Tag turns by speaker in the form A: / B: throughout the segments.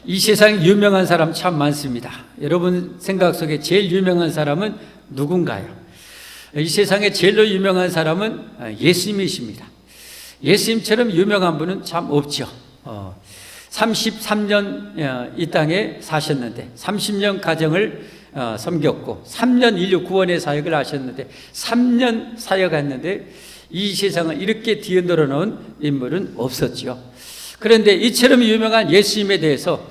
A: 이 세상에 유명한 사람 참 많습니다. 여러분 생각 속에 제일 유명한 사람은 누군가요? 이 세상에 제일로 유명한 사람은 예수님이십니다. 예수님처럼 유명한 분은 참 없죠. 33년 이 땅에 사셨는데 30년 가정을 섬겼고 3년 인류 구원의 사역을 하셨는데 3년 사역했는데 이 세상을 이렇게 뒤흔들어 놓은 인물은 없었죠. 그런데 이처럼 유명한 예수님에 대해서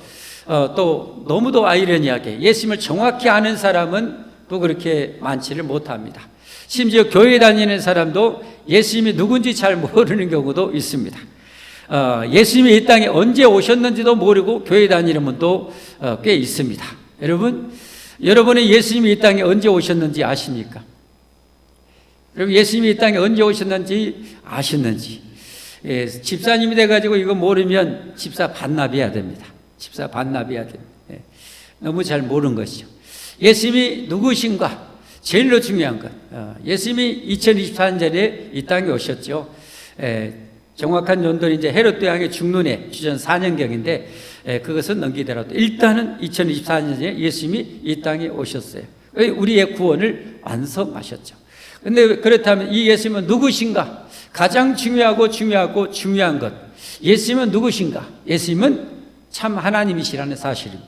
A: 또 너무도 아이러니하게 예수님을 정확히 아는 사람은 또 그렇게 많지를 못합니다. 심지어 교회 다니는 사람도 예수님이 누군지 잘 모르는 경우도 있습니다. 예수님이 이 땅에 언제 오셨는지도 모르고 교회 다니는 분도 꽤 있습니다. 여러분은 예수님이 이 땅에 언제 오셨는지 아십니까? 여러분 예수님이 이 땅에 언제 오셨는지 아셨는지? 집사님이 돼가지고 이거 모르면 집사 반납해야 됩니다. 집사 반납해야 됩니다. 너무 잘 모르는 것이죠. 예수님이 누구신가? 제일로 중요한 것. 예수님이 2024년에 이 땅에 오셨죠. 정확한 연도는 이제 헤롯 대왕의 중론에 주전 4년경인데 그것은 넘기더라도 일단은 2024년에 예수님이 이 땅에 오셨어요. 우리의 구원을 완성하셨죠. 그런데 그렇다면 이 예수님은 누구신가? 가장 중요한 것. 예수님은 누구신가? 예수님은 참 하나님이시라는 사실입니다.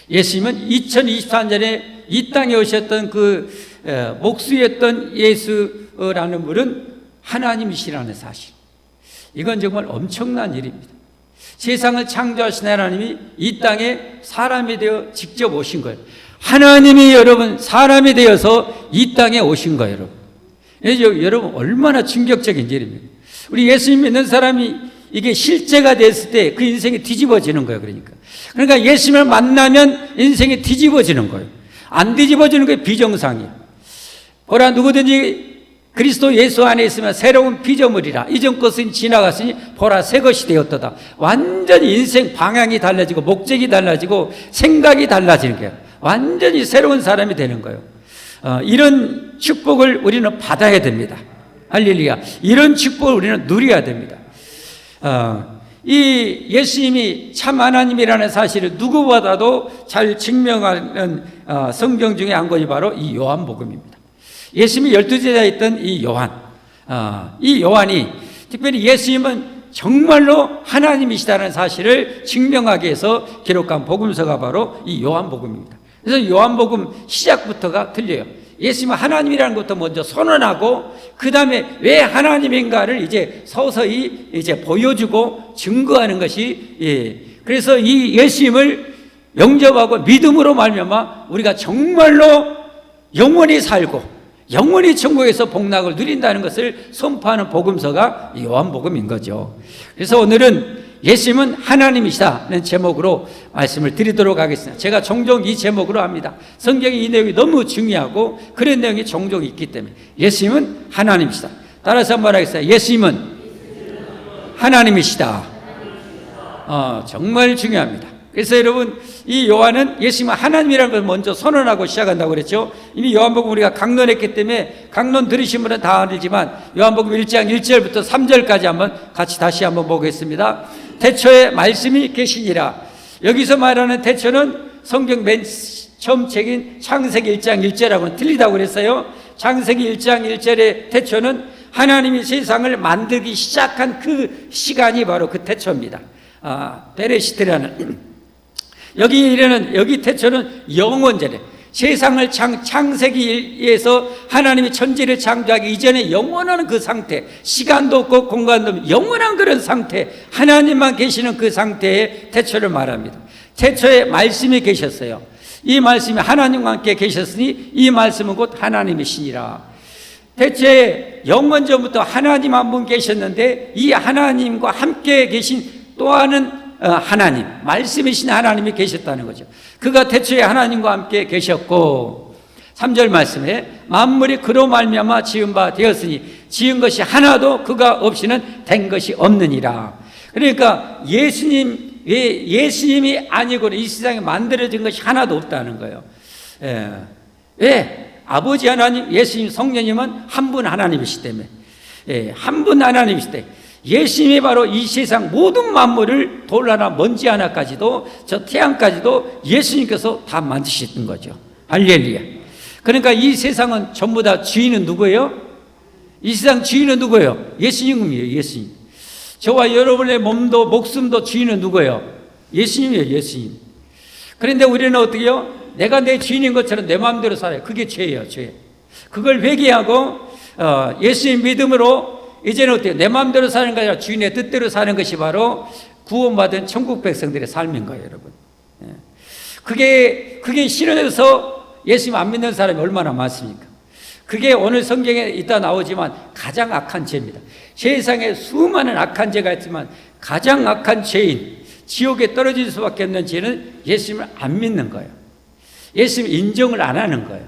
A: 예수님은 2024년에 이 땅에 오셨던 그 목수였던 예수라는 분은 하나님이시라는 사실. 이건 정말 엄청난 일입니다. 세상을 창조하신 하나님이 이 땅에 사람이 되어 직접 오신 거예요. 하나님이 여러분 사람이 되어서 이 땅에 오신 거예요, 여러분. 여러분 얼마나 충격적인 일입니까? 우리 예수님 믿는 사람이 이게 실제가 됐을 때 그 인생이 뒤집어지는 거예요. 그러니까 예수님을 만나면 인생이 뒤집어지는 거예요. 안 뒤집어지는 게 비정상이에요. 보라, 누구든지 그리스도 예수 안에 있으면 새로운 피조물이라. 이전 것은 지나갔으니 보라 새 것이 되었도다. 완전히 인생 방향이 달라지고 목적이 달라지고 생각이 달라지는 거예요. 완전히 새로운 사람이 되는 거예요. 이런 축복을 우리는 받아야 됩니다. 할렐루야. 이런 축복을 우리는 누려야 됩니다. 이 예수님이 참 하나님이라는 사실을 누구보다도 잘 증명하는 성경 중에 한 권이 바로 이 요한복음입니다. 예수님이 12제자에 있던 이 요한이 특별히 예수님은 정말로 하나님이시다는 사실을 증명하기 위해서 기록한 복음서가 바로 이 요한복음입니다. 그래서 요한복음 시작부터가 틀려요. 예수님은 하나님이라는 것부터 먼저 선언하고 그 다음에 왜 하나님인가를 이제 서서히 이제 보여주고 증거하는 것이 그래서 이 예수님을 영접하고 믿음으로 말미암아 우리가 정말로 영원히 살고 영원히 천국에서 복락을 누린다는 것을 선포하는 복음서가 요한복음인 거죠. 그래서 오늘은 예수님은 하나님이시다는 제목으로 말씀을 드리도록 하겠습니다. 제가 종종 이 제목으로 합니다. 성경의 이 내용이 너무 중요하고 그런 내용이 종종 있기 때문에 예수님은 하나님이시다. 따라서 한번 하겠습니다. 예수님은 하나님이시다. 정말 중요합니다. 그래서 여러분 이 요한은 예수님은 하나님이라는 것을 먼저 선언하고 시작한다고 그랬죠. 이미 요한복음 우리가 강론했기 때문에 강론 들으신 분은 다 알지만 요한복음 1장 1절부터 3절까지 한번 같이 다시 한번 보겠습니다. 태초에 말씀이 계시니라. 여기서 말하는 태초는 성경 맨 처음 책인 창세기 1장 1절하고는 틀리다고 그랬어요. 창세기 1장 1절의 태초는 하나님이 세상을 만들기 시작한 그 시간이 바로 그 태초입니다. 베레시트라는 여기 태초는 영원전에 세상을 창세기에서 하나님이 천지를 창조하기 이전에 영원한 그 상태, 시간도 없고 공간도 없는 영원한 그런 상태, 하나님만 계시는 그 상태의 태초를 말합니다. 태초에 말씀이 계셨어요. 이 말씀이 하나님과 함께 계셨으니 이 말씀은 곧 하나님이시니라. 태초에 영원전부터 하나님 한 분 계셨는데 이 하나님과 함께 계신 또 하나는 하나님, 말씀이신 하나님이 계셨다는 거죠. 그가 태초에 하나님과 함께 계셨고 3절 말씀에 만물이 그로 말미암아 지은 바 되었으니 지은 것이 하나도 그가 없이는 된 것이 없느니라. 그러니까 예수님이 아니고는 이 세상에 만들어진 것이 하나도 없다는 거예요. 왜? 아버지 하나님, 예수님, 성령님은 한 분 하나님이시기 때문에 한 분 하나님이시기 때문에 예수님이 바로 이 세상 모든 만물을 돌 하나 먼지 하나까지도 저 태양까지도 예수님께서 다 만드셨던 거죠. 할렐루야. 그러니까 이 세상은 전부 다 주인은 누구예요? 이 세상 주인은 누구예요? 예수님이에요. 예수님. 저와 여러분의 몸도 목숨도 주인은 누구예요? 예수님이에요. 예수님. 그런데 우리는 어떻게 해요? 내가 내 주인인 것처럼 내 마음대로 살아요. 그게 죄예요. 죄. 그걸 회개하고 예수님 믿음으로 이제는 어때요? 내 마음대로 사는 게 아니라 주인의 뜻대로 사는 것이 바로 구원받은 천국 백성들의 삶인 거예요, 여러분. 그게 싫어져서 예수님 안 믿는 사람이 얼마나 많습니까? 그게 오늘 성경에 이따 나오지만 가장 악한 죄입니다. 세상에 수많은 악한 죄가 있지만 가장 악한 죄인, 지옥에 떨어질 수밖에 없는 죄는 예수님을 안 믿는 거예요. 예수님 인정을 안 하는 거예요.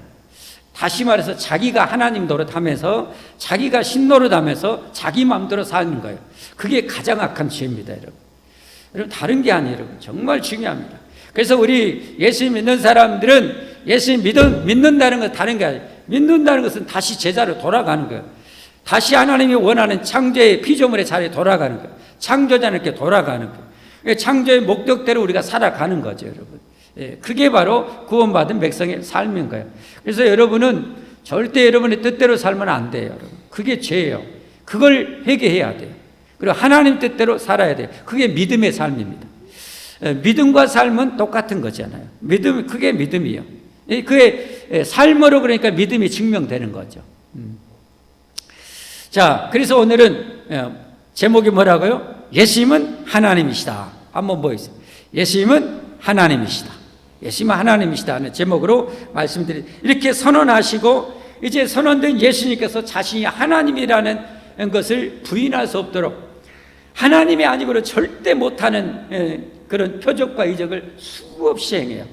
A: 다시 말해서 자기가 하나님 노릇하면서 자기가 신 노릇하면서 자기 마음대로 사는 거예요. 그게 가장 악한 죄입니다, 여러분. 여러분 다른 게 아니에요, 여러분. 정말 중요합니다. 그래서 우리 예수님 믿는 사람들은 예수님 믿는다는 건 다른 게 아니에요. 믿는다는 것은 다시 제자로 돌아가는 거예요. 다시 하나님이 원하는 창조의 피조물의 자리에 돌아가는 거예요. 창조자님께 돌아가는 거예요. 창조의 목적대로 우리가 살아가는 거죠, 여러분. 그게 바로 구원받은 백성의 삶인 거예요. 그래서 여러분은 절대 여러분의 뜻대로 살면 안 돼요, 여러분. 그게 죄예요. 그걸 회개해야 돼요. 그리고 하나님 뜻대로 살아야 돼요. 그게 믿음의 삶입니다. 믿음과 삶은 똑같은 거잖아요. 믿음, 그게 믿음이에요. 그의 삶으로 그러니까 믿음이 증명되는 거죠. 자, 그래서 오늘은 제목이 뭐라고요? 예수님은 하나님이시다. 한번 보여주세요. 예수님은 하나님이시다. 예수님은 하나님이시다 하는 제목으로 말씀드리 이렇게 선언하시고 이제 선언된 예수님께서 자신이 하나님이라는 것을 부인할 수 없도록 하나님이 아니고는 절대 못하는 그런 표적과 이적을 수없이 행해요.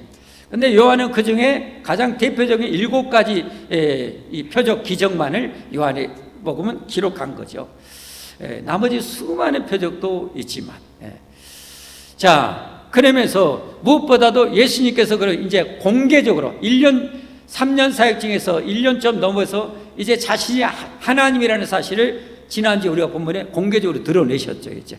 A: 그런데 요한은 그 중에 가장 대표적인 7가지 이 표적 기적만을 요한의 복음은 기록한 거죠. 나머지 수많은 표적도 있지만, 자, 그러면서 무엇보다도 예수님께서 이제 공개적으로 3년 사역 중에서 1년 좀 넘어서 이제 자신이 하나님이라는 사실을 지난주에 우리가 본문에 공개적으로 드러내셨죠. 이제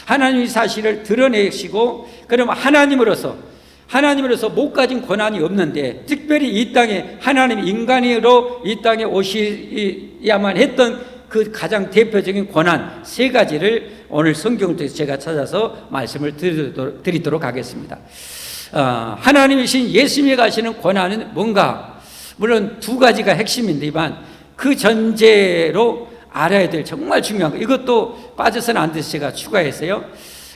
A: 하나님의 사실을 드러내시고, 그러면 하나님으로서 못 가진 권한이 없는데 특별히 이 땅에 하나님이 인간으로 이 땅에 오셔야만 했던 그 가장 대표적인 권한 3가지를 오늘 성경을 통해서 제가 찾아서 말씀을 드리도록 하겠습니다. 하나님이신 예수님이 가시는 권한은 뭔가, 물론 2가지가 핵심인데만 그 전제로 알아야 될 정말 중요한 거, 이것도 빠져서는 안 돼서 제가 추가했어요.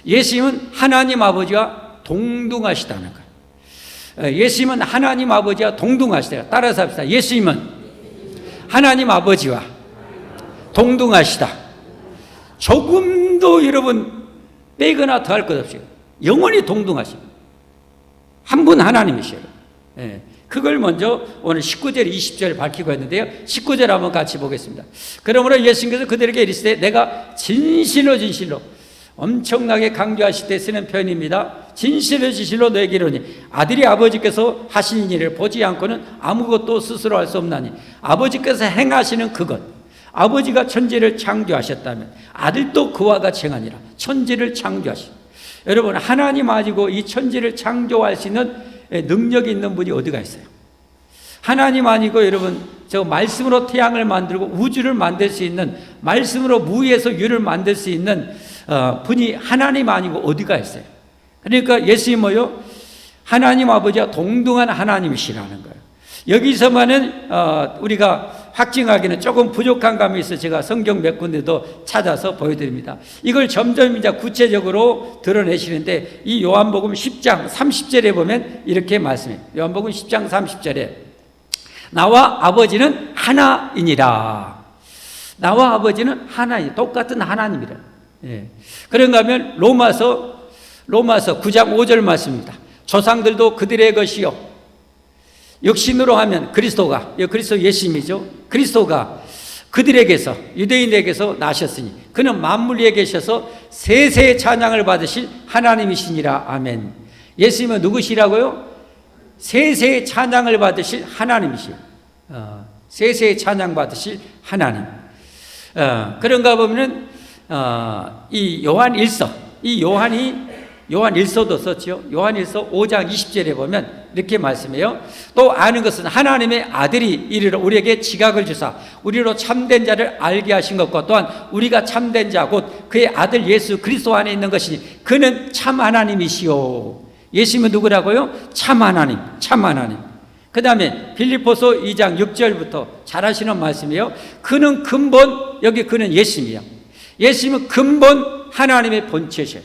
A: 예수님은 하나님 아버지와 동등하시다는 거예요. 예수님은 하나님 아버지와 동등하시다. 따라서 합시다. 예수님은 하나님 아버지와 동등하시다. 조금도 여러분 빼거나 더할 것 없이 영원히 동등하십니다. 한 분 하나님이시에요. 그걸 먼저 오늘 19절 20절 밝히고 했는데요, 19절 한번 같이 보겠습니다. 그러므로 예수님께서 그들에게 이르시되 내가 진실로 엄청나게 강조하실 때 쓰는 표현입니다. 진실로 너에게 이르노니 아들이 아버지께서 하시는 일을 보지 않고는 아무것도 스스로 할 수 없나니 아버지께서 행하시는 그것, 아버지가 천지를 창조하셨다면 아들도 그와 같이 행하니라. 천지를 창조하신, 여러분 하나님 아니고 이 천지를 창조할 수 있는 능력이 있는 분이 어디가 있어요? 하나님 아니고 여러분 저 말씀으로 태양을 만들고 우주를 만들 수 있는, 말씀으로 무에서 유를 만들 수 있는 분이 하나님 아니고 어디가 있어요? 그러니까 예수님 뭐요? 하나님 아버지와 동등한 하나님이시라는 거예요. 여기서만은 우리가 확증하기는 조금 부족한 감이 있어 제가 성경 몇 군데도 찾아서 보여드립니다. 이걸 점점 이제 구체적으로 드러내시는데 이 요한복음 10장 30절에 보면 이렇게 말씀해요. 요한복음 10장 30절에 나와 아버지는 하나이니라. 나와 아버지는 하나이, 똑같은 하나님이라. 그런가 하면 로마서 9장 5절 말씀입니다. 조상들도 그들의 것이요 육신으로 하면 그리스도가, 그리스도 예수님이죠. 그리스도가 그들에게서, 유대인에게서 나셨으니 그는 만물 위에 계셔서 세세의 찬양을 받으실 하나님이시니라. 아멘. 예수님은 누구시라고요? 세세의 찬양을 받으실 하나님이시요. 세세의 찬양 받으실 하나님. 그런가 보면은 이 요한 1서, 이 요한 1서도 썼죠. 요한 1서 5장 20절에 보면 이렇게 말씀해요. 또 아는 것은 하나님의 아들이 이르러 우리에게 지각을 주사 우리로 참된 자를 알게 하신 것과 또한 우리가 참된 자 곧 그의 아들 예수 그리스도 안에 있는 것이니 그는 참 하나님이시오. 예수님은 누구라고요? 참 하나님, 참 하나님. 그 다음에 빌립보서 2장 6절부터 잘 하시는 말씀이에요. 그는 근본, 여기 그는 예수님이야. 예수님은 근본 하나님의 본체셔요.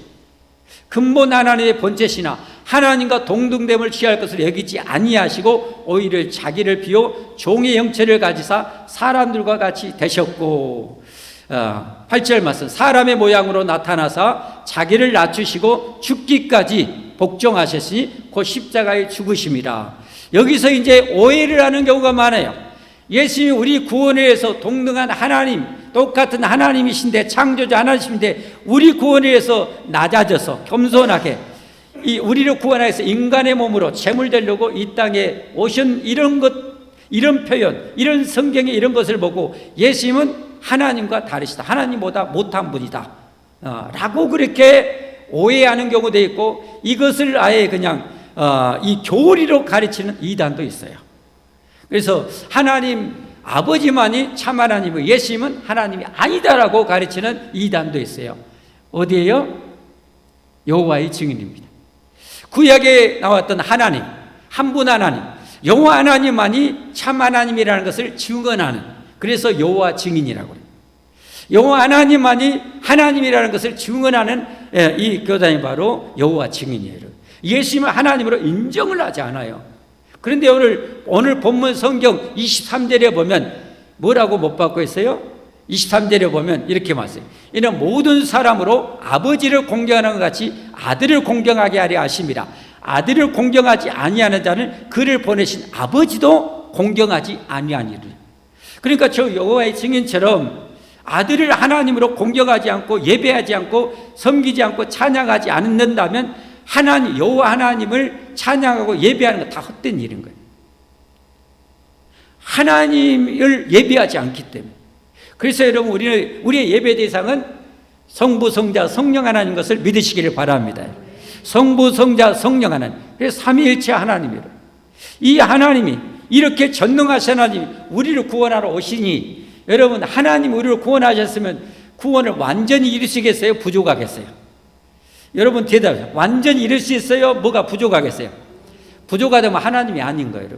A: 근본 하나님의 본체시나 하나님과 동등됨을 취할 것을 여기지 아니하시고 오히려 자기를 비워 종의 형체를 가지사 사람들과 같이 되셨고 8절 말씀 사람의 모양으로 나타나사 자기를 낮추시고 죽기까지 복종하셨으니 곧 십자가에 죽으심이라. 여기서 이제 오해를 하는 경우가 많아요. 예수님이 우리 구원에 의해서 동등한 하나님, 똑같은 하나님이신데, 창조자 하나님이신데 우리 구원에 의해서 낮아져서 겸손하게 우리를 구원하여서 인간의 몸으로 제물되려고 이 땅에 오신 이런 것, 이런 표현, 이런 성경에 이런 것을 보고 예수님은 하나님과 다르시다, 하나님보다 못한 분이다 라고 그렇게 오해하는 경우도 있고, 이것을 아예 그냥 이 교리로 가르치는 이단도 있어요. 그래서 하나님 아버지만이 참 하나님이고 예수님은 하나님이 아니다라고 가르치는 이단도 있어요. 어디에요? 여호와의 증인입니다. 구약에 나왔던 하나님, 한 분 하나님, 여호와 하나님만이 참 하나님이라는 것을 증언하는, 그래서 여호와 증인이라고 해요. 여호와 하나님만이 하나님이라는 것을 증언하는 이 교단이 바로 여호와 증인이에요. 예수님은 하나님으로 인정을 하지 않아요. 그런데 오늘 본문 성경 23절에 보면 뭐라고 못 받고 있어요? 23절에 보면 이렇게 말씀해요. 이는 모든 사람으로 아버지를 공경하는 것 같이 아들을 공경하게 하려 하심이라. 아들을 공경하지 아니하는 자는 그를 보내신 아버지도 공경하지 아니하니라. 그러니까 저 여호와의 증인처럼 아들을 하나님으로 공경하지 않고 예배하지 않고 섬기지 않고 찬양하지 않는다면 하나님, 여호와 하나님을 찬양하고 예배하는 거 다 헛된 일인 거예요. 하나님을 예배하지 않기 때문에. 그래서 여러분 우리의 예배 대상은 성부, 성자, 성령 하나님 것을 믿으시기를 바랍니다. 성부, 성자, 성령 하나님. 그래서 삼위일체 하나님이에요. 이 하나님이 이렇게 전능하신 하나님이 우리를 구원하러 오시니, 여러분 하나님 우리를 구원하셨으면 구원을 완전히 이루시겠어요? 부족하겠어요? 여러분 대답해요. 완전히 이룰 수 있어요? 뭐가 부족하겠어요? 부족하다면 하나님이 아닌 거예요.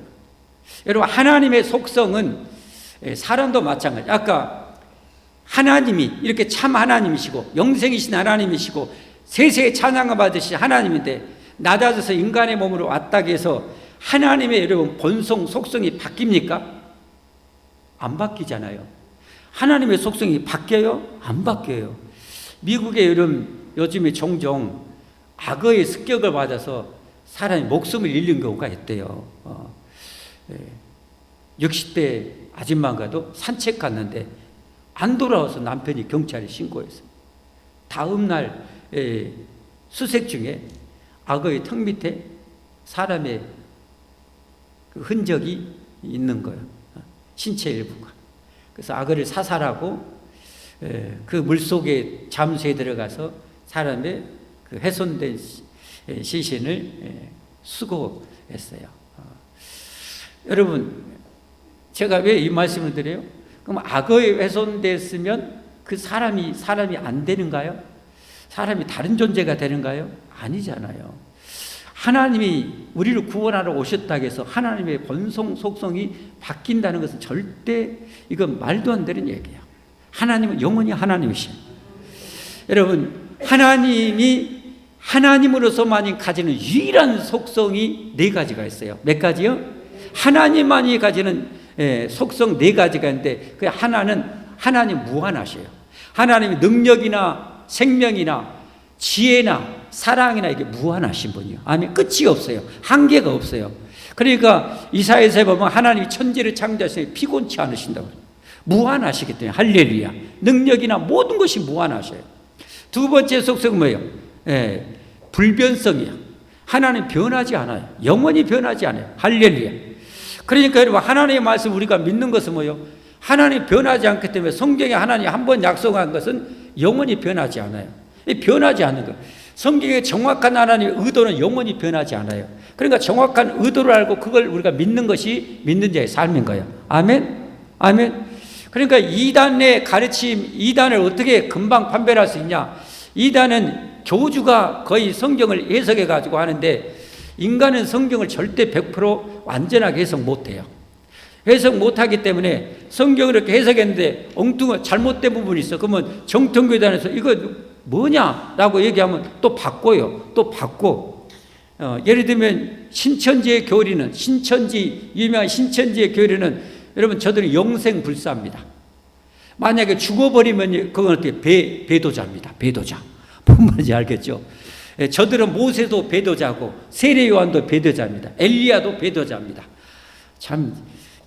A: 여러분 하나님의 속성은 사람도 마찬가지. 아까 하나님이 이렇게 참 하나님이시고 영생이신 하나님이시고 세세에 찬양을 받으신 하나님인데 낮아져서 인간의 몸으로 왔다 해서 하나님의 여러분 본성 속성이 바뀝니까? 안 바뀌잖아요. 하나님의 속성이 바뀌어요? 안 바뀌어요. 미국의 여러분 요즘에 종종 악어의 습격을 받아서 사람이 목숨을 잃는 경우가 있대요. 60대 아줌마가도 산책 갔는데 안 돌아와서 남편이 경찰에 신고했어요. 다음 날 수색 중에 악어의 턱 밑에 사람의 그 흔적이 있는 거예요. 신체 일부가. 그래서 악어를 사살하고 그 물속에 잠수에 들어가서 사람의 그 훼손된 시신을 수거했어요. 여러분, 제가 왜 이 말씀을 드려요? 그럼 악어에 훼손됐으면 그 사람이 안 되는가요? 사람이 다른 존재가 되는가요? 아니잖아요. 하나님이 우리를 구원하러 오셨다고 해서 하나님의 본성 속성이 바뀐다는 것은 절대 이건 말도 안 되는 얘기예요. 하나님은 영원히 하나님이시에요. 여러분, 하나님이 하나님으로서만이 가지는 유일한 속성이 4가지가 있어요. 몇 가지요? 하나님만이 가지는 속성 4가지가 있는데 그 하나는 하나님 무한하셔요. 하나님의 능력이나 생명이나 지혜나 사랑이나 이게 무한하신 분이요. 아니 끝이 없어요. 한계가 없어요. 그러니까 이사야서에 보면 하나님이 천지를 창조하시니 피곤치 않으신다고. 무한하시기 때문에 할렐루야. 능력이나 모든 것이 무한하셔요. 두 번째 속성은 뭐예요? 불변성이에요. 하나님 변하지 않아요. 영원히 변하지 않아요. 할렐루야. 그러니까 여러분 하나님의 말씀 우리가 믿는 것은 뭐예요? 하나님 변하지 않기 때문에 성경에 하나님 한 번 약속한 것은 영원히 변하지 않아요. 변하지 않는 거예요. 성경의 정확한 하나님의 의도는 영원히 변하지 않아요. 그러니까 정확한 의도를 알고 그걸 우리가 믿는 것이 믿는 자의 삶인 거예요. 아멘? 아멘? 그러니까 이단의 가르침, 이단을 어떻게 금방 판별할 수 있냐? 이단은 교주가 거의 성경을 해석해 가지고 하는데 인간은 성경을 절대 100% 완전하게 해석 못해요. 해석 못하기 때문에 성경을 이렇게 해석했는데 엉뚱한 잘못된 부분이 있어. 그러면 정통교단에서 이거 뭐냐라고 얘기하면 또 바꿔요. 또 바꿔. 예를 들면 신천지의 교리는, 유명한 신천지의 교리는 여러분 저들은 영생불사입니다. 만약에 죽어버리면 그건 어떻게 배도자입니다. 배도자. 뭔 말인지 알겠죠? 저들은 모세도 배도자고 세례요한도 배도자입니다. 엘리야도 배도자입니다. 참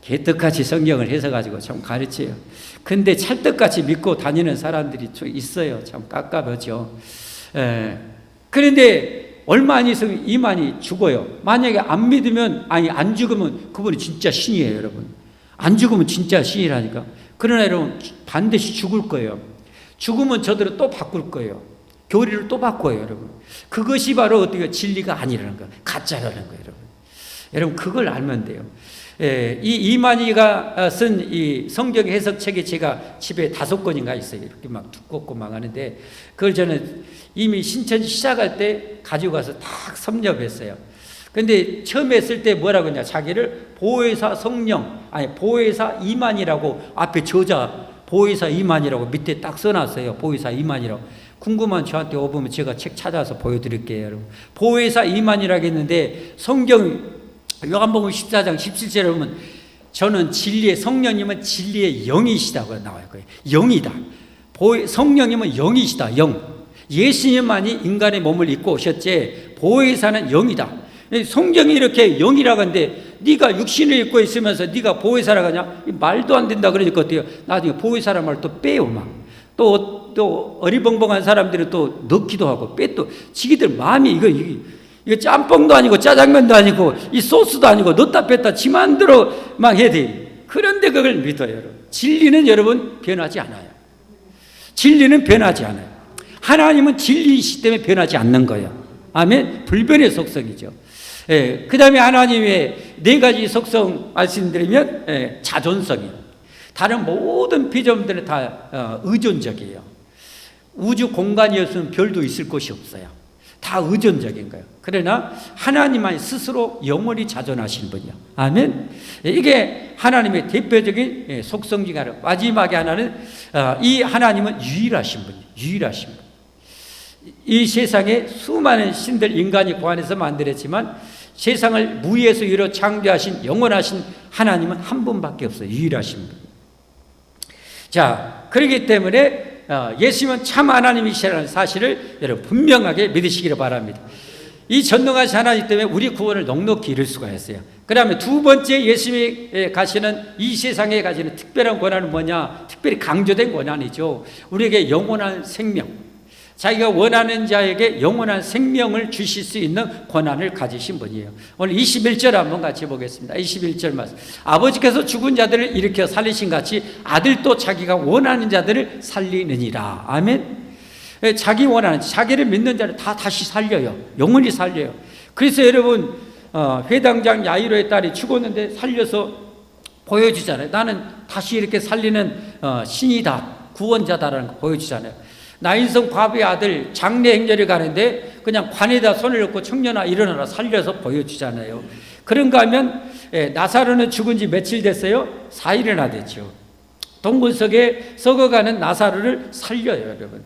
A: 개떡같이 성경을 해석가지고 참 가르쳐요. 근데 찰떡같이 믿고 다니는 사람들이 있어요. 참 깝깝하죠. 그런데 얼마 안 있으면 이만이 죽어요. 만약에 안 믿으면, 안 죽으면 그분이 진짜 신이에요, 여러분. 안 죽으면 진짜 신이라니까. 그러나 여러분, 반드시 죽을 거예요. 죽으면 저들은 또 바꿀 거예요. 교리를 또 바꿔요, 여러분. 그것이 바로 어떻게 진리가 아니라는 거예요. 가짜라는 거예요, 여러분. 여러분, 그걸 알면 돼요. 이 이만희가 쓴 이 성경 해석책이 제가 집에 5권인가 있어요. 이렇게 막 두껍고 막 하는데 그걸 저는 이미 신천지 시작할 때 가지고 가서 딱 섭렵했어요. 근데 처음에 쓸 때 뭐라고 했냐? 자기를 보혜사 성령, 보혜사 이만희라고 앞에 저자 보혜사 이만희라고 밑에 딱 써놨어요. 보혜사 이만희라고. 궁금한 저한테 오보면 제가 책 찾아서 보여드릴게요, 여러분. 보혜사 이만희라고 했는데 성경 요한복음 14장 17절에 보면 저는 진리의 성령님은 진리의 영이시다고 나와요. 영이다. 성령님은 영이시다. 영. 예수님만이 인간의 몸을 입고 오셨지 보혜사는 영이다. 성경이 이렇게 영이라고 하는데 네가 육신을 입고 있으면서 네가 보혜사라고 하냐? 말도 안 된다 그러니까 어때요? 나중에 보혜사란 말 또 빼요 막. 또 어리벙벙한 사람들은 또 넣기도 하고 또 지기들 마음이 이거 짬뽕도 아니고 짜장면도 아니고 이 소스도 아니고 넣다 뺐다 지 만대로 막 해야 돼. 그런데 그걸 믿어요, 여러분. 진리는 여러분 변하지 않아요. 진리는 변하지 않아요. 하나님은 진리이시기 때문에 변하지 않는 거예요. 아멘. 불변의 속성이죠. 그 다음에 하나님의 4가지 속성 말씀드리면 자존성이에요. 다른 모든 피조물들은 다 의존적이에요. 우주 공간이었으면 별도 있을 곳이 없어요. 다 의존적인 거예요. 그러나 하나님만 스스로 영원히 자존하신 분이요. 아멘. 이게 하나님의 대표적인 속성 중에 하나. 마지막에 하나는 이 하나님은 유일하신 분이에요. 유일하신 분. 이 세상에 수많은 신들 인간이 고안해서 만들었지만 세상을 무에서 유로 창조하신 영원하신 하나님은 한 분밖에 없어요. 유일하신 분. 자, 그렇기 때문에 예수님은 참 하나님이시라는 사실을 여러분 분명하게 믿으시기를 바랍니다. 이 전능하신 하나님 때문에 우리 구원을 넉넉히 이룰 수가 있어요. 그 다음에 2번째 예수님이 가시는 이 세상에 가시는 특별한 권한은 뭐냐? 특별히 강조된 권한이죠. 우리에게 영원한 생명, 자기가 원하는 자에게 영원한 생명을 주실 수 있는 권한을 가지신 분이에요. 오늘 21절 한번 같이 보겠습니다. 21절 말씀. 아버지께서 죽은 자들을 일으켜 살리신 같이 아들도 자기가 원하는 자들을 살리느니라. 아멘. 자기 원하는, 자기를 믿는 자를 다 다시 살려요. 영원히 살려요. 그래서 여러분 회당장 야이로의 딸이 죽었는데 살려서 보여주잖아요. 나는 다시 이렇게 살리는 신이다, 구원자다라는 거 보여주잖아요. 나인성 과부의 아들 장례 행렬을 가는데 그냥 관에다 손을 넣고 청년아 일어나라 살려서 보여주잖아요. 그런가 하면 나사로는 죽은 지 며칠 됐어요? 4일이나 됐죠. 동굴속에 썩어가는 나사로를 살려요, 여러분.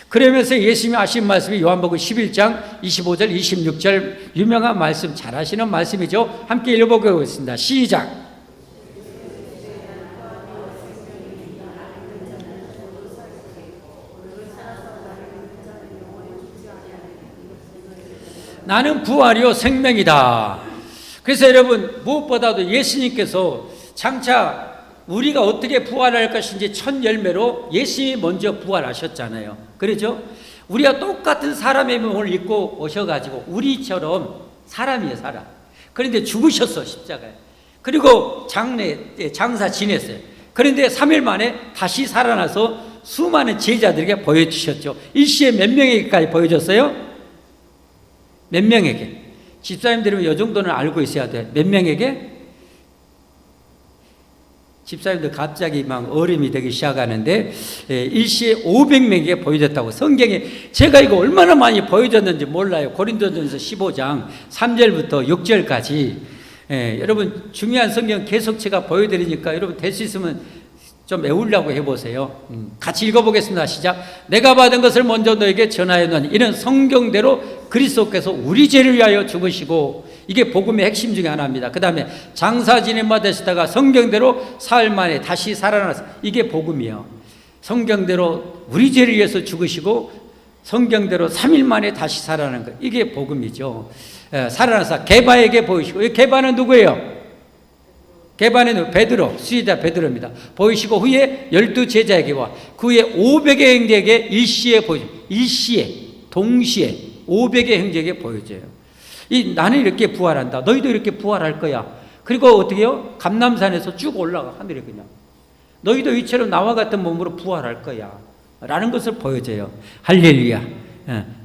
A: 그러면서 예수님이 하신 말씀이 요한복음 11장 25절 26절 유명한 말씀, 잘 아시는 말씀이죠. 함께 읽어보겠습니다. 시작. 나는 부활이요 생명이다. 그래서 여러분 무엇보다도 예수님께서 장차 우리가 어떻게 부활할 것인지 첫 열매로 예수님이 먼저 부활하셨잖아요. 그렇죠? 우리가 똑같은 사람의 몸을 입고 오셔가지고 우리처럼 사람이에요, 사람. 그런데 죽으셨어, 십자가에. 그리고 장사 지냈어요. 그런데 3일 만에 다시 살아나서 수많은 제자들에게 보여주셨죠. 일시에 몇 명에게까지 보여줬어요? 몇 명에게? 집사님들은 이 정도는 알고 있어야 돼. 몇 명에게? 집사님들 갑자기 막 어림이 되기 시작하는데 일시에 500명에게 보여줬다고. 성경에 제가 이거 얼마나 많이 보여줬는지 몰라요. 고린도전서 15장 3절부터 6절까지. 여러분 중요한 성경 계속 제가 보여드리니까 여러분 될 수 있으면 좀 외우려고 해보세요. 같이 읽어보겠습니다. 시작. 내가 받은 것을 먼저 너에게 전하였노니 이는 성경대로 그리스도께서 우리 죄를 위하여 죽으시고, 이게 복음의 핵심 중에 하나입니다. 그 다음에 장사 지내마 되시다가 성경대로 사흘 만에 다시 살아나서, 이게 복음이에요. 성경대로 우리 죄를 위해서 죽으시고 성경대로 3일 만에 다시 살아나는 것, 이게 복음이죠. 살아나서 게바에게 보이시고, 이 게바는 누구예요? 게바는 베드로, 수제자 베드로입니다. 보이시고 후에 12제자에게와 그 후에 500의 형제에게 일시에 보여줘요. 일시에, 동시에 500의 형제에게 보여줘요. 나는 이렇게 부활한다. 너희도 이렇게 부활할 거야. 그리고 어떻게 해요? 감람산에서 쭉 올라가, 하늘에 그냥. 너희도 이처럼 나와 같은 몸으로 부활할 거야. 라는 것을 보여줘요. 할렐루야.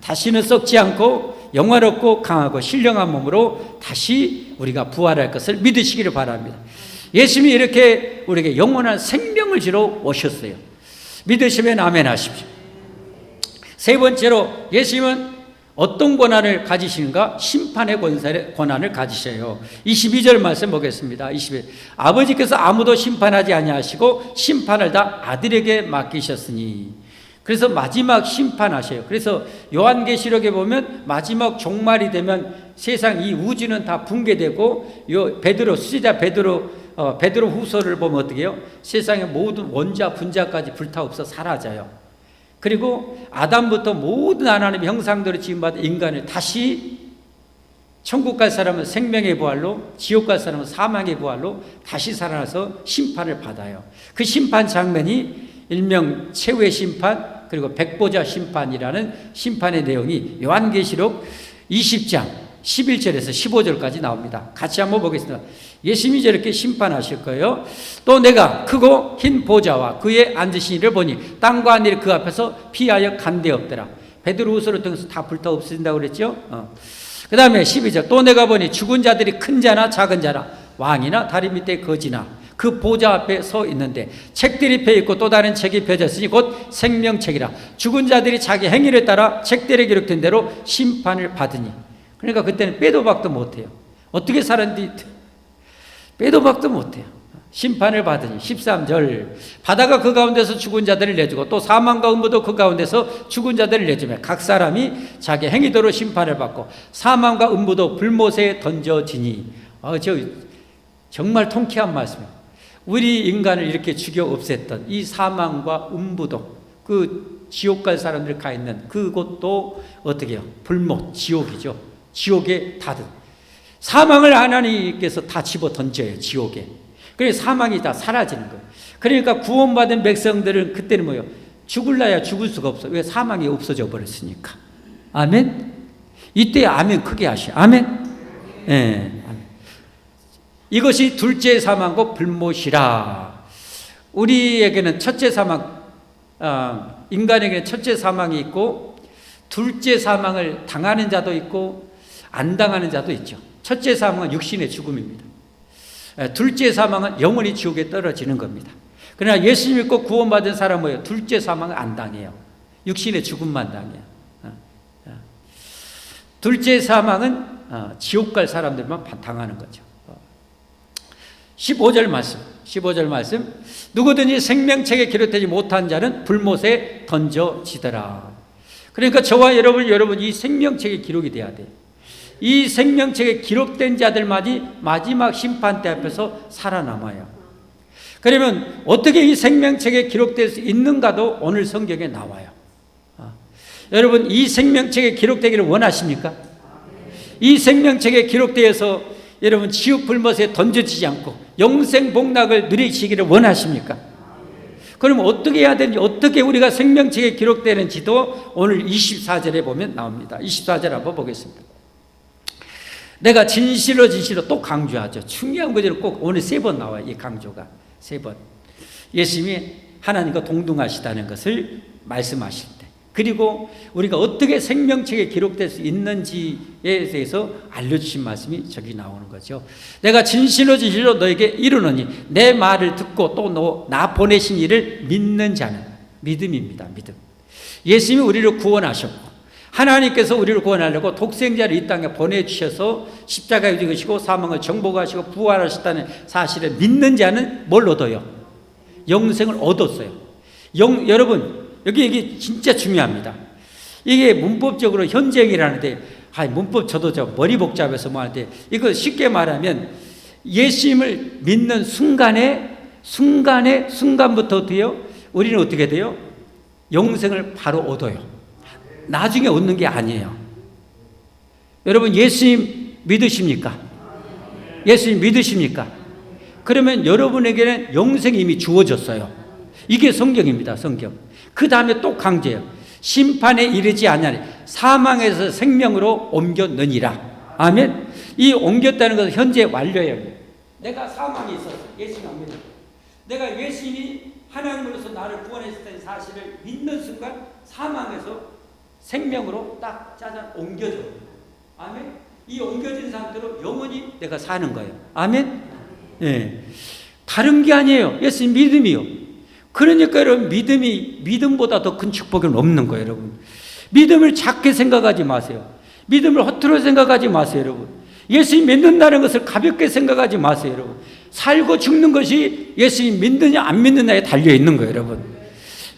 A: 다시는 썩지 않고 영화롭고 강하고 신령한 몸으로 다시 우리가 부활할 것을 믿으시기를 바랍니다. 예수님이 이렇게 우리에게 영원한 생명을 주러 오셨어요. 믿으시면 아멘 하십시오. 세 번째로 예수님은 어떤 권한을 가지시는가? 심판의 권한을 가지셔요. 22절 말씀 보겠습니다. 22절. 아버지께서 아무도 심판하지 아니하시고 심판을 다 아들에게 맡기셨으니. 그래서 마지막 심판하셔요. 그래서 요한계시록에 보면 마지막 종말이 되면 세상 이 우주는 다 붕괴되고, 요 베드로, 수제자 베드로 후서를 보면 어떻게 해요? 세상의 모든 원자 분자까지 불타없어 사라져요. 그리고 아담부터 모든 하나님의 형상대로 지음받은 인간을 다시 천국 갈 사람은 생명의 부활로, 지옥 갈 사람은 사망의 부활로 다시 살아나서 심판을 받아요. 그 심판 장면이 일명 최후의 심판, 그리고 백보자 심판이라는 심판의 내용이 요한계시록 20장 11절에서 15절까지 나옵니다. 같이 한번 보겠습니다. 예수님이 저렇게 심판하실 거예요. 또 내가 크고 흰 보좌와 그의 앉으신 이를 보니 땅과 하늘이 그 앞에서 피하여 간 데 없더라. 베드로후서를 통해서 다 불타 없어진다고 그랬죠. 그 다음에 12절. 또 내가 보니 죽은 자들이 큰 자나 작은 자나 왕이나 다리 밑에 거지나 그 보좌 앞에 서 있는데 책들이 펴 있고 또 다른 책이 펴졌으니 곧 생명책이라. 죽은 자들이 자기 행위를 따라 책들에 기록된 대로 심판을 받으니. 그러니까 그때는 빼도 박도 못해요. 어떻게 살았는지 빼도 박도 못해요. 심판을 받으니. 13절. 바다가 그 가운데서 죽은 자들을 내주고 또 사망과 음부도 그 가운데서 죽은 자들을 내주며 각 사람이 자기 행위대로 심판을 받고 사망과 음부도 불못에 던져지니. 정말 통쾌한 말씀이에요. 우리 인간을 이렇게 죽여 없앴던 이 사망과 음부도, 그 지옥 갈 사람들 가 있는 그곳도 어떻게 해요? 불못, 지옥이죠. 지옥에 닫은. 사망을 하나님께서 다 집어 던져요, 지옥에. 그래서 사망이 다 사라지는 거예요. 그러니까 구원받은 백성들은 그때는 뭐예요? 죽을라야 죽을 수가 없어. 왜? 사망이 없어져 버렸으니까. 아멘? 이때 아멘 크게 하시오. 아멘? 예. 이것이 둘째 사망과 불못이라. 우리에게는 첫째 사망, 인간에게는 첫째 사망이 있고 둘째 사망을 당하는 자도 있고 안 당하는 자도 있죠. 첫째 사망은 육신의 죽음입니다. 둘째 사망은 영원히 지옥에 떨어지는 겁니다. 그러나 예수 믿고 구원받은 사람은 뭐예요? 둘째 사망을 안 당해요. 육신의 죽음만 당해요. 둘째 사망은 지옥 갈 사람들만 당하는 거죠. 15절 말씀. 누구든지 생명책에 기록되지 못한 자는 불못에 던져지더라. 그러니까 저와 여러분 이 생명책에 기록이 돼야 돼요. 이 생명책에 기록된 자들만이 마지막 심판대 앞에서 살아남아요. 그러면 어떻게 이 생명책에 기록될 수 있는가도 오늘 성경에 나와요. 여러분 이 생명책에 기록되기를 원하십니까? 이 생명책에 기록되어서 여러분 지옥 불못에 던져지지 않고 영생 복락을 누리시기를 원하십니까? 그럼 어떻게 해야 되는지, 어떻게 우리가 생명책에 기록되는지도 오늘 24절에 보면 나옵니다. 24절 한번 보겠습니다. 내가 진실로 또 강조하죠. 중요한 거죠. 꼭 오늘 3번 나와요. 이 강조가 3번. 예수님이 하나님과 동등하시다는 것을 말씀하실 때, 그리고 우리가 어떻게 생명책에 기록될 수 있는지에 대해서 알려주신 말씀이 저기 나오는 거죠. 내가 진실로 진실로 너에게 이르노니 내 말을 듣고 또 나 보내신 이를 믿는 자는, 믿음입니다. 믿음. 예수님이 우리를 구원하셨고 하나님께서 우리를 구원하려고 독생자를 이 땅에 보내주셔서 십자가에 죽으시고 사망을 정복하시고 부활하셨다는 사실을 믿는 자는 뭘 얻어요? 영생을 얻었어요. 여러분, 여기 진짜 중요합니다. 이게 문법적으로 현재형이라는데, 문법 저도 머리 복잡해서 뭐 하는데, 이거 쉽게 말하면 예수님을 믿는 순간부터 어때요? 우리는 어떻게 돼요? 영생을 바로 얻어요. 나중에 얻는 게 아니에요. 여러분, 예수님 믿으십니까? 예수님 믿으십니까? 그러면 여러분에게는 영생이 이미 주어졌어요. 이게 성경입니다. 성경. 그 다음에 또 강조해요. 심판에 이르지 아니하니 사망에서 생명으로 옮겼느니라. 아멘. 이 옮겼다는 것은 현재 완료예요. 내가 사망에 있었어. 예수님 안 믿어. 내가 예수님이 하나님으로서 나를 구원했다는 사실을 믿는 순간 사망에서 생명으로 딱 짜잔 옮겨져. 아멘. 이 옮겨진 상태로 영원히 내가 사는 거예요. 아멘. 예. 다른 게 아니에요. 예수님 믿음이요. 그러니까 여러분, 믿음보다 더 큰 축복은 없는 거예요, 여러분. 믿음을 작게 생각하지 마세요. 믿음을 허투루 생각하지 마세요, 여러분. 예수님 믿는다는 것을 가볍게 생각하지 마세요, 여러분. 살고 죽는 것이 예수님 믿느냐 안 믿느냐에 달려 있는 거예요, 여러분.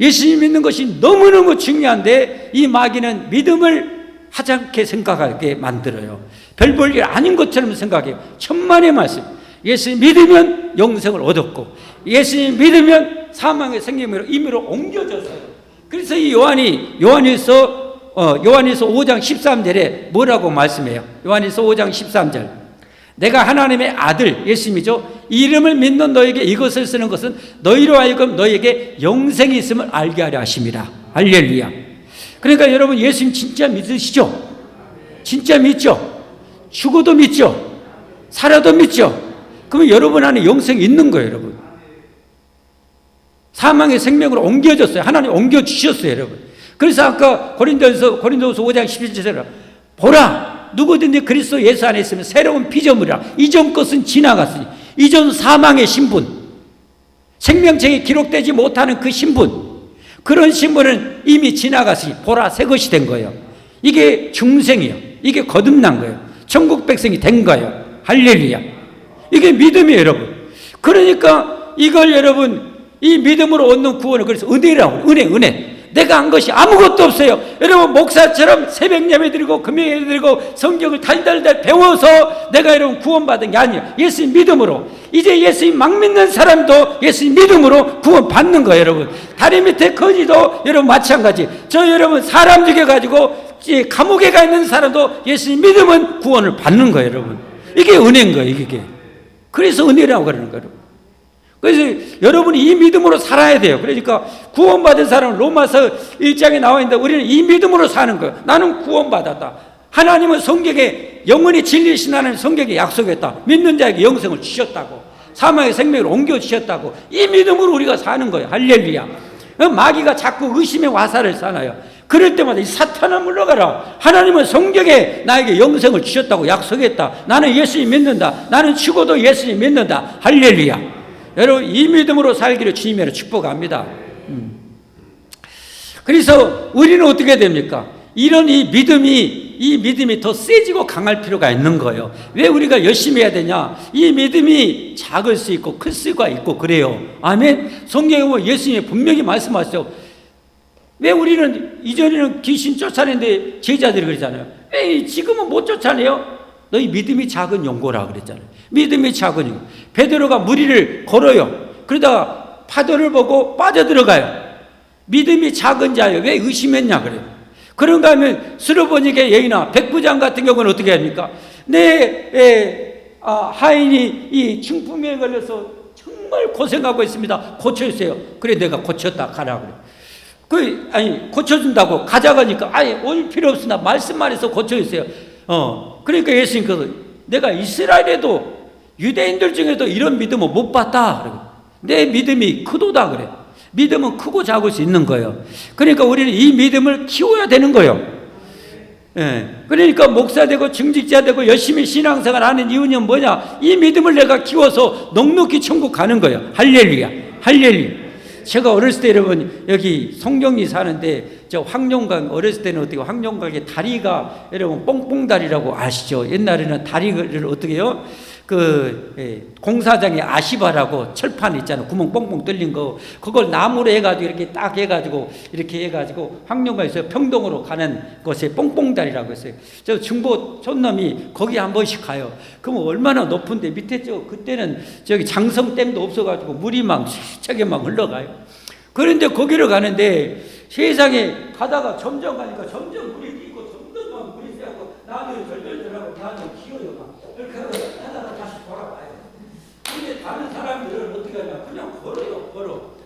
A: 예수님 믿는 것이 너무너무 중요한데 이 마귀는 믿음을 하찮게 생각하게 만들어요. 별 볼 일 아닌 것처럼 생각해요. 천만의 말씀. 예수님 믿으면 영생을 얻었고 예수님 믿으면 사망의 생명으로 임의로 옮겨졌어요. 그래서 이 요한일서 5장 13절에 뭐라고 말씀해요? 요한일서 5장 13절. 내가 하나님의 아들 예수님이죠. 이름을 믿는 너에게 이것을 쓰는 것은 너희로 하여금 너에게 영생이 있음을 알게 하려 하심이라. 할렐루야. 그러니까 여러분, 예수님 진짜 믿으시죠? 진짜 믿죠? 죽어도 믿죠? 살아도 믿죠? 그러면 여러분 안에 영생이 있는 거예요, 여러분. 사망의 생명으로 옮겨졌어요. 하나님 옮겨주셨어요, 여러분. 그래서 아까 고린도서 5장 17절에 보라, 누구든지 그리스도 예수 안에 있으면 새로운 피조물이라. 이전 것은 지나갔으니. 이전 사망의 신분, 생명책에 기록되지 못하는 그 신분, 그런 신분은 이미 지나갔으니 보라, 새 것이 된 거예요. 이게 중생이에요. 이게 거듭난 거예요. 천국 백성이 된 거예요. 할렐루야. 이게 믿음이에요, 여러분. 그러니까 이걸 여러분, 이 믿음으로 얻는 구원을 그래서 은혜라고. 은혜. 내가 한 것이 아무것도 없어요. 여러분, 목사처럼 새벽 예배 드리고 금요 예배 드리고 성경을 달달달 배워서 내가 여러분 구원받은 게 아니에요. 예수님 믿음으로. 이제 예수님 막 믿는 사람도 예수님 믿음으로 구원받는 거예요, 여러분. 다리 밑에 거지도 여러분 마찬가지. 저 여러분 사람 죽여가지고 감옥에 가 있는 사람도 예수님 믿으면 구원을 받는 거예요, 여러분. 이게 은혜인 거예요, 이게. 그래서 은혜라고 그러는 거예요. 그래서 여러분이 이 믿음으로 살아야 돼요. 그러니까 구원받은 사람은 로마서 1장에 나와 있는데 우리는 이 믿음으로 사는 거예요. 나는 구원받았다. 하나님은 성경에 영원히 진리신 하나님 성경에 약속했다. 믿는 자에게 영생을 주셨다고. 사망의 생명을 옮겨주셨다고. 이 믿음으로 우리가 사는 거예요. 할렐루야. 마귀가 자꾸 의심의 화살을 쏴놔요. 그럴 때마다 이 사탄아 물러가라. 하나님은 성경에 나에게 영생을 주셨다고 약속했다. 나는 예수님 믿는다. 나는 죽어도 예수님 믿는다. 할렐루야. 여러분, 이 믿음으로 살기를 주님으로 축복합니다. 그래서 우리는 어떻게 됩니까? 이런 이 믿음이 더 세지고 강할 필요가 있는 거예요. 왜 우리가 열심히 해야 되냐? 이 믿음이 작을 수 있고 클 수가 있고 그래요. 아멘. 성경에 보면 예수님이 분명히 말씀하셨죠. 왜 우리는 이전에는 귀신 쫓아내는데 제자들이 그러잖아요. 왜 지금은 못 쫓아내요? 너희 믿음이 작은 용고라 그랬잖아요. 믿음이 작은 용고. 베드로가 무리를 걸어요. 그러다가 파도를 보고 빠져들어가요. 믿음이 작은 자예요. 왜 의심했냐 그래요. 그런가 하면 스로보니게 여인아, 백부장 같은 경우는 어떻게 합니까? 하인이 이 중풍에 걸려서 정말 고생하고 있습니다. 고쳐주세요. 그래, 내가 고쳤다 가라 그래. 고쳐준다고 가져가니까 올 필요 없으나 말씀만 해서 고쳐주세요. 그러니까 예수님께서 내가 이스라엘에도 유대인들 중에도 이런 믿음을 못 봤다. 내 믿음이 크도다 그래. 믿음은 크고 작을 수 있는 거예요. 그러니까 우리는 이 믿음을 키워야 되는 거예요. 예. 그러니까 목사 되고 중직자 되고 열심히 신앙생활 하는 이유는 뭐냐? 이 믿음을 내가 키워서 넉넉히 천국 가는 거예요. 할렐루야. 할렐루야. 제가 어렸을 때 여러분 여기 송정리 사는데 저 황룡강 어렸을 때는 어떻게 황룡강에 다리가 여러분 뽕뽕다리라고 아시죠? 옛날에는 다리를 어떻게 해요? 공사장에 아시바라고 철판 있잖아요. 구멍 뽕뽕 뚫린 거. 그걸 나무로 해가지고 이렇게 딱 해가지고 이렇게 해가지고 황룡강에서 평동으로 가는 곳에 뽕뽕다리라고 했어요. 저 중보 촌놈이 거기 한 번씩 가요. 그럼 얼마나 높은데 밑에 그때는 저기 장성댐도 없어가지고 물이 막 세차게 막 흘러가요. 그런데 거기를 가는데 세상에 가다가 점점 가니까 점점 물이 끼고 점점 막 물이 세고 나도 절절절하고 나도 기어요 막. 이렇게 하다가 다시 돌아가요. 근데 다른 사람들은 어떻게 하냐? 그냥 걸어.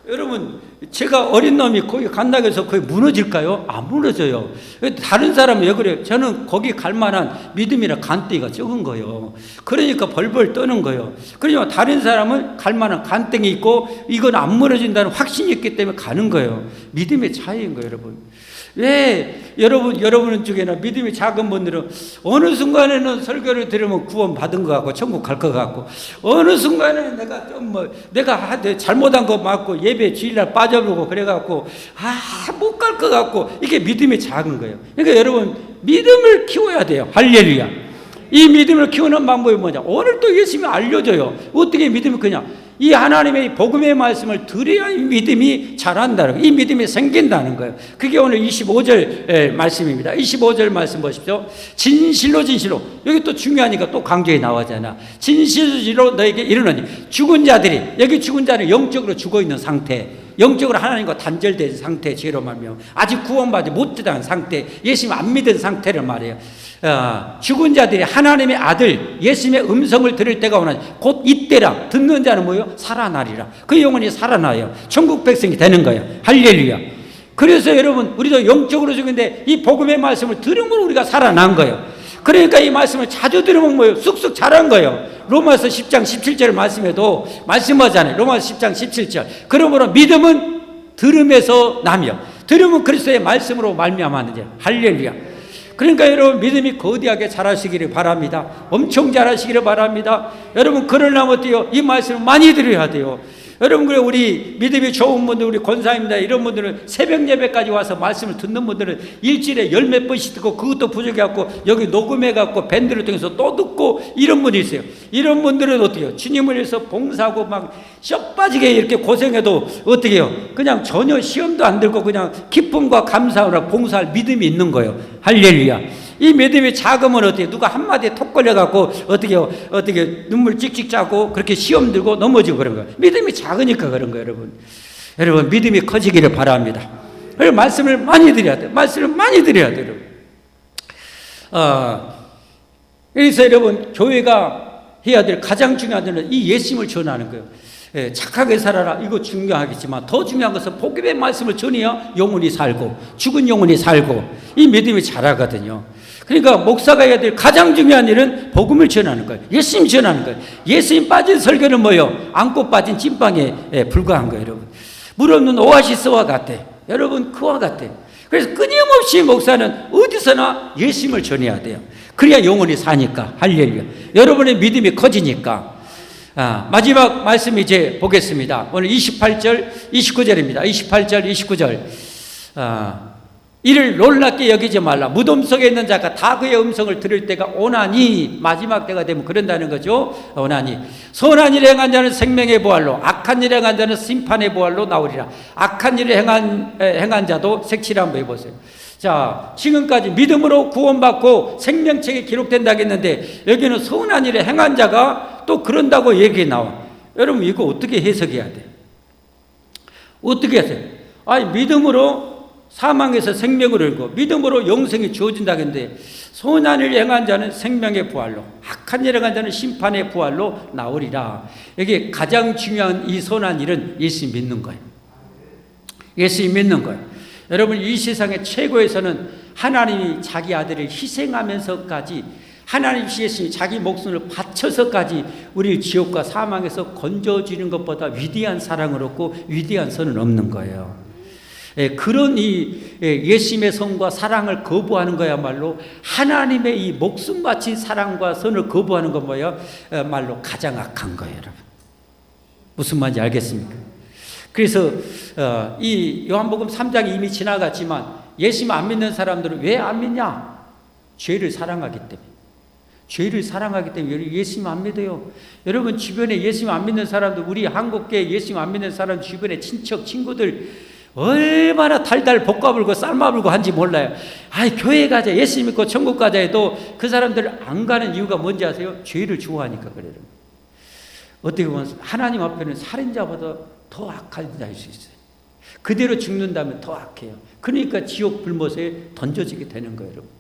A: 여러분, 제가 어린 놈이 거기 간다고 해서 거기 무너질까요? 안 무너져요. 다른 사람은 왜 그래요? 저는 거기 갈 만한 믿음이나 간땡이가 적은 거예요. 그러니까 벌벌 떠는 거예요. 그러니까 다른 사람은 갈 만한 간땡이 있고 이건 안 무너진다는 확신이 있기 때문에 가는 거예요. 믿음의 차이인 거예요, 여러분. 왜 여러분 중에는 믿음이 작은 분들은 어느 순간에는 설교를 들으면 구원 받은 것 같고 천국 갈 것 같고 어느 순간에는 내가 잘못한 거 맞고 예배 주일날 빠져보고 그래갖고 못 갈 것 같고 이게 믿음이 작은 거예요. 그러니까 여러분 믿음을 키워야 돼요. 할렐루야. 이 믿음을 키우는 방법이 뭐냐? 오늘 또 예수님이 알려줘요. 어떻게 믿음이 크냐? 이 하나님의 복음의 말씀을 들어야 이 믿음이 자란다는 거예요. 이 믿음이 생긴다는 거예요. 그게 오늘 25절 말씀입니다. 25절 말씀 보십시오. 진실로 여기 또 중요하니까 또 강조에 나오잖아. 진실로 너에게 이르노니 죽은 자들이 여기 죽은 자는 영적으로 죽어있는 상태 영적으로 하나님과 단절된 상태 죄로 말미암아 아직 구원받지 못한 상태 예수님 안 믿은 상태를 말해요. 죽은 자들이 하나님의 아들 예수님의 음성을 들을 때가 오나니 곧 이때라. 듣는 자는 뭐예요? 살아나리라. 그 영혼이 살아나요. 천국 백성이 되는 거예요. 할렐루야. 그래서 여러분 우리도 영적으로 죽은데 이 복음의 말씀을 들으면 우리가 살아난 거예요. 그러니까 이 말씀을 자주 들으면 뭐예요? 쑥쑥 자란 거예요. 로마서 10장 17절 말씀에도 말씀하잖아요. 로마서 10장 17절. 그러므로 믿음은 들음에서 나며 들음은 그리스도의 말씀으로 말미암았느니라. 할렐루야. 그러니까 여러분 믿음이 거대하게 자라시기를 바랍니다. 엄청 자라시기를 바랍니다. 여러분 그러려면 어때요? 이 말씀을 많이 들어야 돼요. 여러분 그래 우리 믿음이 좋은 분들 우리 권사입니다 이런 분들은 새벽 예배까지 와서 말씀을 듣는 분들은 일주일에 10몇 번씩 듣고 그것도 부족해갖고 여기 녹음해갖고 밴드를 통해서 또 듣고 이런 분이 있어요. 이런 분들은 어떻게 해요? 주님을 위해서 봉사하고 막 뼈 빠지게 이렇게 고생해도 어떻게 해요? 그냥 전혀 시험도 안 들고 그냥 기쁨과 감사하라 봉사할 믿음이 있는 거예요. 할렐루야. 이 믿음이 작으면 어떻게 누가 한마디에 톡 걸려갖고 어떻게 눈물 찍찍 짜고 그렇게 시험 들고 넘어지고 그런 거예요. 믿음이 작으니까 그런 거예요. 여러분 믿음이 커지기를 바랍니다. 그래서 말씀을 많이 드려야 돼요. 그래서 여러분 교회가 해야 될 가장 중요한 것은 이 예수님을 전하는 거예요. 착하게 살아라 이거 중요하겠지만 더 중요한 것은 복음의 말씀을 전해야 영혼이 살고 죽은 영혼이 살고 이 믿음이 자라거든요. 그러니까 목사가 해야 될 가장 중요한 일은 복음을 전하는 거예요. 예수님 전하는 거예요. 예수님 빠진 설교는 뭐예요? 안고 빠진 찐빵에 불과한 거예요. 여러분 물 없는 오아시스와 같아. 여러분 그와 같아. 그래서 끊임없이 목사는 어디서나 예수님을 전해야 돼요. 그래야 영혼이 사니까. 할렐루야. 여러분의 믿음이 커지니까. 마지막 말씀 이제 보겠습니다. 오늘 28절 29절입니다 28절 29절 이를 놀랍게 여기지 말라. 무덤 속에 있는 자가 다 그의 음성을 들을 때가 오나니 마지막 때가 되면 그런다는 거죠. 오나니 선한 일을 행한 자는 생명의 부활로 악한 일을 행한 자는 심판의 부활로 나오리라. 악한 일을 행한 자도 색칠을 한번 해보세요. 자, 지금까지 믿음으로 구원받고 생명책에 기록된다고 했는데 여기는 선한 일을 행한 자가 또 그런다고 얘기 나와. 여러분 이거 어떻게 해석해야 돼요? 어떻게 하세요? 믿음으로 사망에서 생명을 얻고 믿음으로 영생이 주어진다고 했는데 선한 일을 행한 자는 생명의 부활로 악한 일을 행한 자는 심판의 부활로 나오리라. 여기 가장 중요한 이 선한 일은 예수 믿는 거예요. 예수 믿는 거예요. 여러분 이 세상의 최고에서는 하나님이 자기 아들을 희생하면서까지 하나님 예수님이 자기 목숨을 바쳐서까지 우리를 지옥과 사망에서 건져주는 것보다 위대한 사랑은 없고 위대한 선은 없는 거예요. 그런 예수님의 선과 사랑을 거부하는 거야말로 하나님의 이 목숨 바친 사랑과 선을 거부하는 건 뭐예요? 말로 가장 악한 거예요, 여러분. 무슨 말인지 알겠습니까? 그래서 이 요한복음 3장이 이미 지나갔지만 예수님 안 믿는 사람들은 왜 안 믿냐? 죄를 사랑하기 때문에. 죄를 사랑하기 때문에 예수님 안 믿어요. 여러분 주변에 예수님 안 믿는 사람들, 우리 한국계 예수님 안 믿는 사람 주변에 친척, 친구들 얼마나 달달 볶아 불고 삶아 불고 한지 몰라요. 아이, 교회 가자, 예수님 믿고 천국 가자 해도 그 사람들 안 가는 이유가 뭔지 아세요? 죄를 좋아하니까 그래요. 어떻게 보면 하나님 앞에는 살인자보다 더 악한 자일 수 있어요. 그대로 죽는다면 더 악해요. 그러니까 지옥 불못에 던져지게 되는 거예요, 여러분.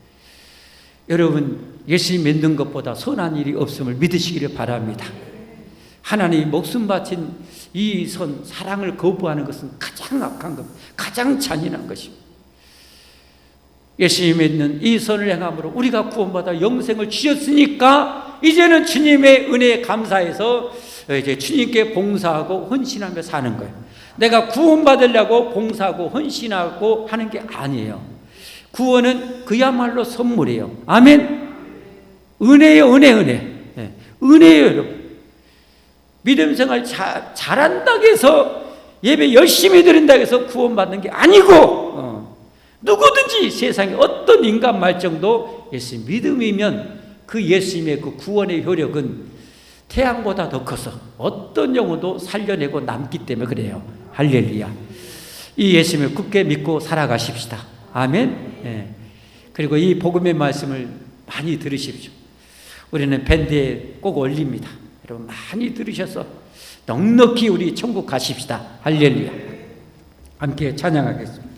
A: 여러분, 예수님 믿는 것보다 선한 일이 없음을 믿으시기를 바랍니다. 하나님이 목숨 바친 이 선, 사랑을 거부하는 것은 가장 악한 것, 가장 잔인한 것입니다. 예수님 믿는 이 선을 행함으로 우리가 구원받아 영생을 주셨으니까 이제는 주님의 은혜에 감사해서 이제 주님께 봉사하고 헌신하며 사는 거예요. 내가 구원받으려고 봉사하고 헌신하고 하는 게 아니에요. 구원은 그야말로 선물이에요. 아멘. 은혜요, 은혜. 은혜예요, 여러분. 믿음 생활 잘한다고 해서 예배 열심히 드린다고 해서 구원받는 게 아니고 누구든지 세상에 어떤 인간 말정도 예수님 믿음이면 그 예수님의 그 구원의 효력은 태양보다 더 커서 어떤 영혼도 살려내고 남기 때문에 그래요. 할렐루야. 이 예수님을 굳게 믿고 살아가십시다. 아멘. 예. 그리고 이 복음의 말씀을 많이 들으십시오. 우리는 밴드에 꼭 올립니다. 여러분 많이 들으셔서 넉넉히 우리 천국 가십시다. 할렐루야. 함께 찬양하겠습니다.